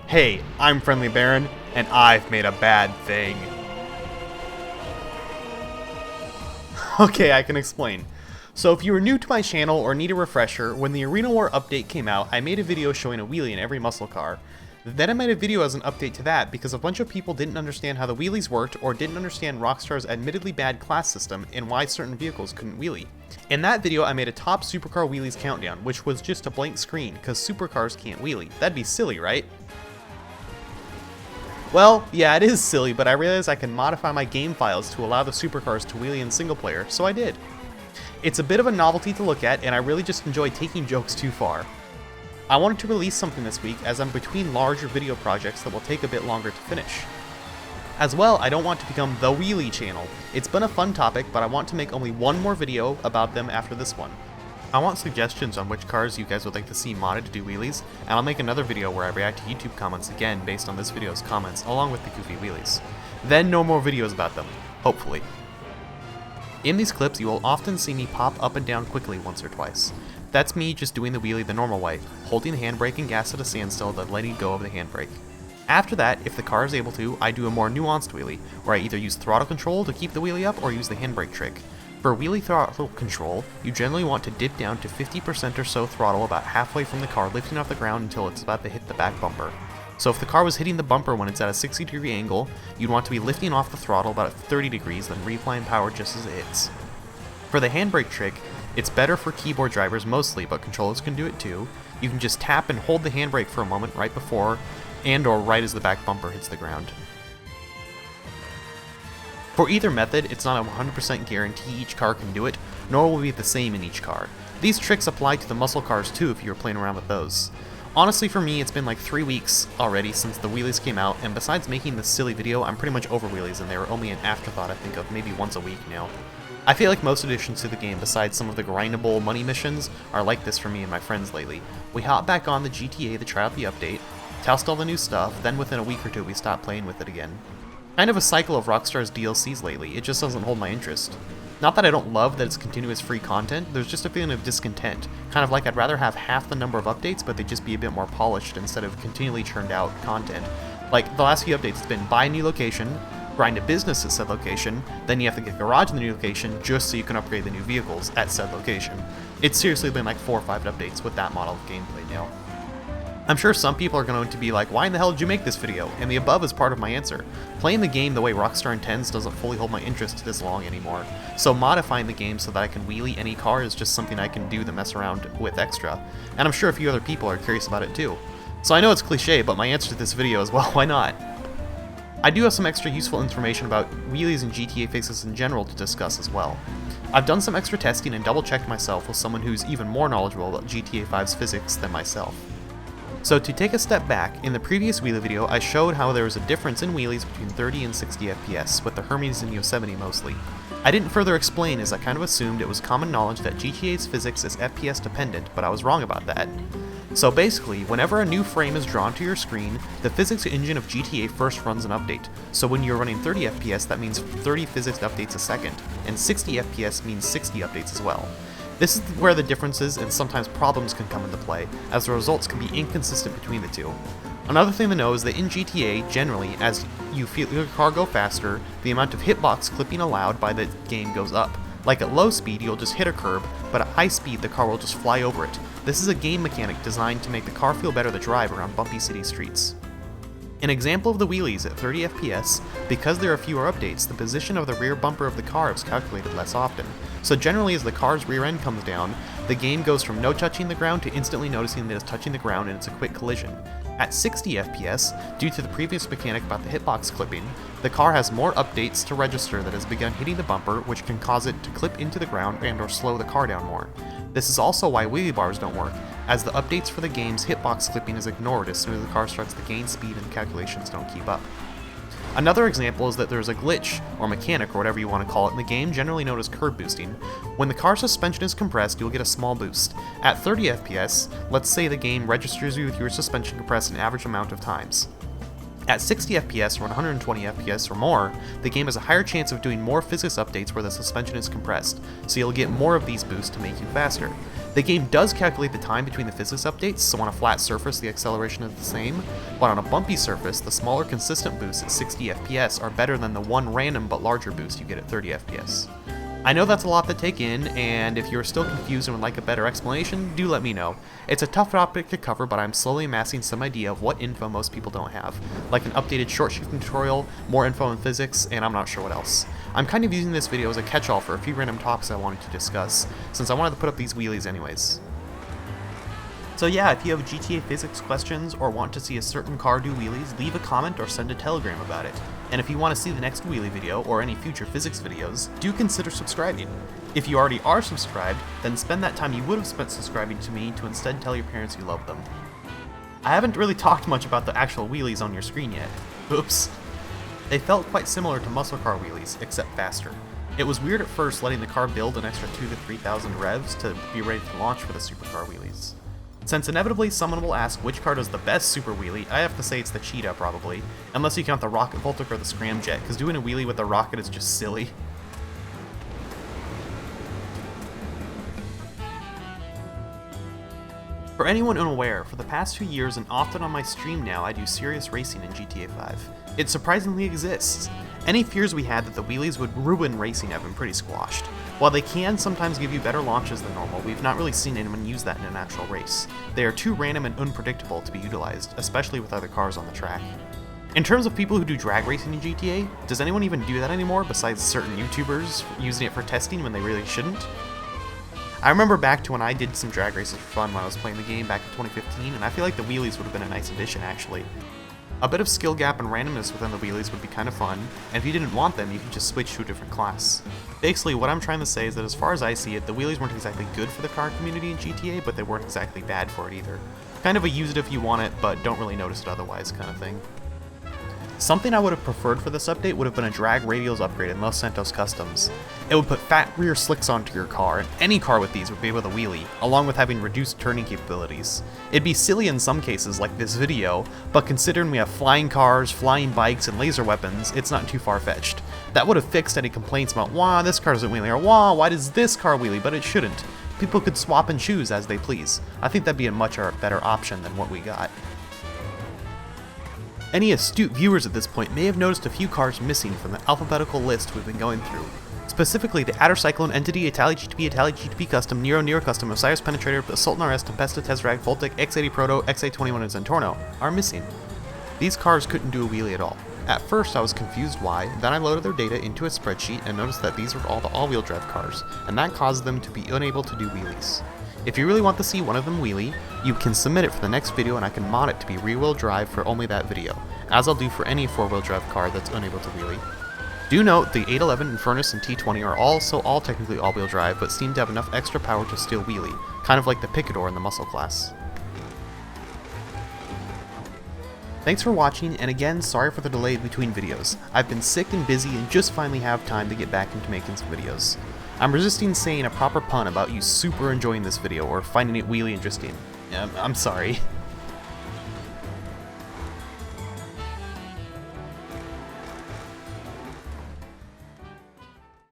Hey, I'm FriendlyBaron, and I've made a bad thing. Okay, I can explain. So if you are new to my channel or need a refresher, when the Arena War update came out, I made a video showing a wheelie in every muscle car. Then I made a video as an update to that because a bunch of people didn't understand how the wheelies worked or didn't understand Rockstar's admittedly bad class system and why certain vehicles couldn't wheelie. In that video I made a top supercar wheelies countdown, which was just a blank screen because supercars can't wheelie. That'd be silly, right? Well, yeah, it is silly, but I realized I can modify my game files to allow the supercars to wheelie in single player, so I did. It's a bit of a novelty to look at, and I really just enjoy taking jokes too far. I wanted to release something this week as I'm between larger video projects that will take a bit longer to finish. As well, I don't want to become the wheelie channel. It's been a fun topic, but I want to make only one more video about them after this one. I want suggestions on which cars you guys would like to see modded to do wheelies, and I'll make another video where I react to YouTube comments again based on this video's comments, along with the goofy wheelies. Then no more videos about them, hopefully. In these clips, you will often see me pop up and down quickly once or twice. That's me just doing the wheelie the normal way, holding the handbrake and gas at a standstill, then letting go of the handbrake. After that, if the car is able to, I do a more nuanced wheelie, where I either use throttle control to keep the wheelie up or use the handbrake trick. For wheelie throttle control, you generally want to dip down to 50% or so throttle about halfway from the car, lifting off the ground until it's about to hit the back bumper. So if the car was hitting the bumper when it's at a 60-degree angle, you'd want to be lifting off the throttle about 30 degrees, then reapplying power just as it hits. For the handbrake trick, it's better for keyboard drivers mostly, but controllers can do it too. You can just tap and hold the handbrake for a moment right before and or right as the back bumper hits the ground. For either method, it's not a 100% guarantee each car can do it, nor will it be the same in each car. These tricks apply to the muscle cars too if you were playing around with those. Honestly, for me, it's been like 3 weeks already since the wheelies came out, and besides making this silly video, I'm pretty much over wheelies, and they were only an afterthought I think of maybe once a week now. I feel like most additions to the game, besides some of the grindable money missions, are like this for me and my friends lately. We hop back on the GTA to try out the update, test all the new stuff, then within a week or two we stop playing with it again. Kind of a cycle of Rockstar's DLCs lately, it just doesn't hold my interest. Not that I don't love that it's continuous free content, there's just a feeling of discontent. Kind of like I'd rather have half the number of updates, but they just be a bit more polished instead of continually churned out content. Like, the last few updates, it's been buy a new location, grind a business at said location, then you have to get a garage in the new location just so you can upgrade the new vehicles at said location. It's seriously been like 4 or 5 updates with that model of gameplay now. I'm sure some people are going to be like, why in the hell did you make this video? And the above is part of my answer. Playing the game the way Rockstar intends doesn't fully hold my interest this long anymore, so modifying the game so that I can wheelie any car is just something I can do to mess around with extra, and I'm sure a few other people are curious about it too. So I know it's cliche, but my answer to this video is, well, why not? I do have some extra useful information about wheelies and GTA physics in general to discuss as well. I've done some extra testing and double-checked myself with someone who's even more knowledgeable about GTA 5's physics than myself. So to take a step back, in the previous wheelie video I showed how there was a difference in wheelies between 30 and 60 FPS, with the Hermes and Yosemite mostly. I didn't further explain as I kind of assumed it was common knowledge that GTA's physics is FPS dependent, but I was wrong about that. So basically, whenever a new frame is drawn to your screen, the physics engine of GTA first runs an update. So when you're running 30 FPS, that means 30 physics updates a second, and 60 FPS means 60 updates as well. This is where the differences and sometimes problems can come into play, as the results can be inconsistent between the two. Another thing to know is that in GTA, generally, as you feel your car go faster, the amount of hitbox clipping allowed by the game goes up. Like at low speed, you'll just hit a curb, but at high speed, the car will just fly over it. This is a game mechanic designed to make the car feel better to drive around bumpy city streets. An example of the wheelies at 30 FPS, because there are fewer updates, the position of the rear bumper of the car is calculated less often. So generally as the car's rear end comes down, the game goes from no touching the ground to instantly noticing that it's touching the ground and it's a quick collision. At 60 FPS, due to the previous mechanic about the hitbox clipping, the car has more updates to register that has begun hitting the bumper, which can cause it to clip into the ground and or slow the car down more. This is also why wheelie bars don't work, as the updates for the game's hitbox clipping is ignored as soon as the car starts to gain speed and the calculations don't keep up. Another example is that there's a glitch, or mechanic, or whatever you want to call it, in the game generally known as curb boosting. When the car's suspension is compressed, you'll get a small boost. At 30 FPS, let's say the game registers you with your suspension compressed an average amount of times. At 60 FPS or 120 FPS or more, the game has a higher chance of doing more physics updates where the suspension is compressed, so you'll get more of these boosts to make you faster. The game does calculate the time between the physics updates, so on a flat surface the acceleration is the same, but on a bumpy surface, the smaller consistent boosts at 60 FPS are better than the one random but larger boost you get at 30 FPS. I know that's a lot to take in, and if you're still confused and would like a better explanation, do let me know. It's a tough topic to cover, but I'm slowly amassing some idea of what info most people don't have, like an updated short shifting tutorial, more info on physics, and I'm not sure what else. I'm kind of using this video as a catch-all for a few random topics I wanted to discuss, since I wanted to put up these wheelies anyways. So yeah, if you have GTA physics questions or want to see a certain car do wheelies, leave a comment or send a telegram about it. And if you want to see the next wheelie video or any future physics videos, do consider subscribing. If you already are subscribed, then spend that time you would have spent subscribing to me to instead tell your parents you love them. I haven't really talked much about the actual wheelies on your screen yet. Oops. They felt quite similar to muscle car wheelies, except faster. It was weird at first letting the car build an extra 2,000 to 3,000 revs to be ready to launch for the Supercar wheelies. Since inevitably someone will ask which car does the best super wheelie, I have to say it's the Cheetah probably, unless you count the rocket Voltic or the Scramjet, because doing a wheelie with a rocket is just silly. For anyone unaware, for the past 2 years and often on my stream now I do serious racing in GTA 5. It surprisingly exists. Any fears we had that the wheelies would ruin racing have been pretty squashed. While they can sometimes give you better launches than normal, we've not really seen anyone use that in an actual race. They are too random and unpredictable to be utilized, especially with other cars on the track. In terms of people who do drag racing in GTA, does anyone even do that anymore besides certain YouTubers using it for testing when they really shouldn't? I remember back to when I did some drag races for fun when I was playing the game back in 2015, and I feel like the wheelies would have been a nice addition actually. A bit of skill gap and randomness within the wheelies would be kind of fun, and if you didn't want them, you could just switch to a different class. Basically, what I'm trying to say is that as far as I see it, the wheelies weren't exactly good for the car community in GTA, but they weren't exactly bad for it either. Kind of a use it if you want it, but don't really notice it otherwise kind of thing. Something I would have preferred for this update would have been a drag radials upgrade in Los Santos Customs. It would put fat rear slicks onto your car, and any car with these would be able to wheelie, along with having reduced turning capabilities. It'd be silly in some cases, like this video, but considering we have flying cars, flying bikes, and laser weapons, it's not too far-fetched. That would have fixed any complaints about, wah, this car doesn't wheelie, or wah, why does this car wheelie, but it shouldn't. People could swap and choose as they please. I think that'd be a much better option than what we got. Any astute viewers at this point may have noticed a few cars missing from the alphabetical list we've been going through. Specifically, the Adder Cyclone, Entity, Itali GTP Custom, Nero Custom, Osiris Penetrator, the Sultan RS, Tempesta, Tezrag, Voltic, X80 Proto, X821, and Zentorno are missing. These cars couldn't do a wheelie at all. At first I was confused why, then I loaded their data into a spreadsheet and noticed that these were all the all-wheel drive cars, and that caused them to be unable to do wheelies. If you really want to see one of them wheelie, you can submit it for the next video and I can mod it to be rear-wheel drive for only that video, as I'll do for any four-wheel drive car that's unable to wheelie. Do note the 811, Infernus, and T20 are also all technically all-wheel drive, but seem to have enough extra power to still wheelie, kind of like the Picador in the muscle class. Thanks for watching, and again, sorry for the delay between videos. I've been sick and busy and just finally have time to get back into making some videos. I'm resisting saying a proper pun about you super enjoying this video or finding it wheelie interesting. I'm sorry.